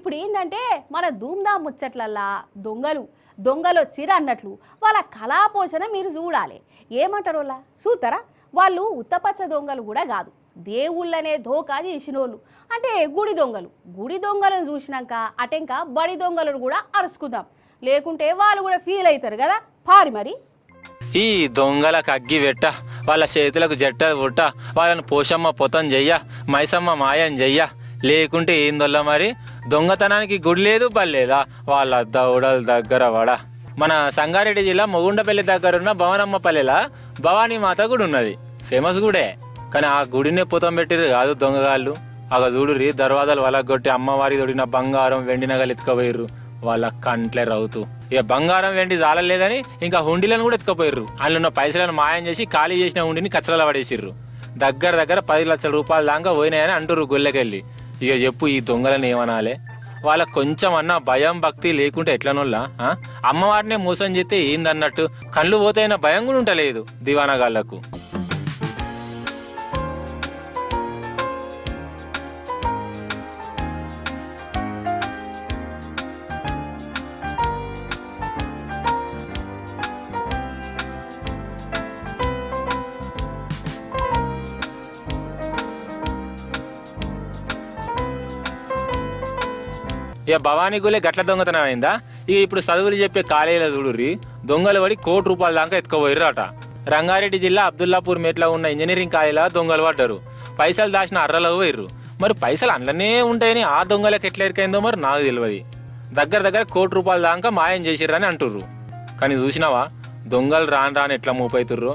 ఇప్పుడు ఏంటంటే మన ధూమ్ధామ్ ముచ్చట్లల్లా దొంగలు దొంగలు వచ్చిర్రు అన్నట్లు వాళ్ళ కళాపోషణ మీరు చూడాలి. ఏమంటారు వాళ్ళ చూస్తారా? వాళ్ళు ఉత్తపచ్చ దొంగలు కూడా కాదు, దేవుళ్ళనే ధోకా చేసినోళ్ళు. అంటే గుడి దొంగలను చూసినాక అటెంక బడి దొంగలను కూడా అరుచుకుందాం, లేకుంటే వాళ్ళు కూడా ఫీల్ అవుతారు కదా. పారి మరి ఈ దొంగలకు అగ్గి పెట్ట, వాళ్ళ చేతులకు జట్ట పుట్ట, వాళ్ళని పోషమ్మ పొతం చెయ్య, మైసమ్మ మాయం చెయ్య, లేకుంటే ఏందొల్ల మరి దొంగతనానికి గుడి లేదు బల్లేదా వాళ్ళ దౌడల దగ్గర వడ. మన సంగారెడ్డి జిల్లా మొగుండపల్లి దగ్గర ఉన్న భవనమ్మపల్లిలా భవానీ మాత గుడి ఉన్నది, ఫేమస్ గుడే. కానీ ఆ గుడినే పొతం పెట్టిరు కాదు దొంగగాళ్ళు. అగ చూడుర్రి, దర్వాజాలు వలగొట్టి అమ్మవారి దొడిన బంగారం వెండి నగలు ఎత్తుకపోయిర్రు. వాళ్ళ కంట్లే రవుతూ ఇక బంగారం వెండి జాలలేదని ఇంకా హుండీలను కూడా ఎత్తుకపోయిర్రు. అందులో ఉన్న పైసలను మాయం చేసి ఖాళీ చేసిన హుండిని కచ్చలలో పడేసిర్రు. దగ్గర 10 లక్షల రూపాయల దాకా పోయినాయని అంటుర్రు గుళ్ళకెళ్ళి. ఇక చెప్పు ఈ దొంగలను ఏమనాలే? వాళ్ళకు కొంచెం అన్నా భయం భక్తి లేకుంటే ఎట్లనోళ్ళ? అమ్మవారినే మోసం చేస్తే ఏందన్నట్టు కళ్ళు పోతాయన్న భయం కూడా ఉంటలేదు దివానాగాళ్లకు. ఇక భవానీ గులే గట్ల దొంగతనం అయిందా? ఇక ఇప్పుడు చదువులు చెప్పే కాలేజీలో చూడుర్రి, దొంగలు పడి ₹1 కోటి దాకా ఎత్తుకోపోయిర్రు అట. రంగారెడ్డి జిల్లా అబ్దుల్లాపూర్ మేట్లో ఉన్న ఇంజనీరింగ్ కాలేజీలో దొంగలు పడ్డారు. పైసలు దాచిన అర్రలో పోయిర్రు. మరి పైసలు అందులోనే ఉంటాయని ఆ దొంగలకు ఎట్లా ఎరికైందో మరి నాకు తెలియదు. దగ్గర ₹1 కోటి దాకా మాయం చేసిర్రని అంటుర్రు. కానీ చూసినావా దొంగలు రాను ఎట్లా మూపైతుర్రు?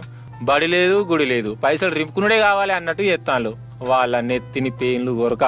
బడి లేదు గుడి లేదు, పైసలు రింపుకునుడే కావాలి అన్నట్టు చేస్తాను. వాళ్ళ నెత్తిని పెయిన్లు కొరక.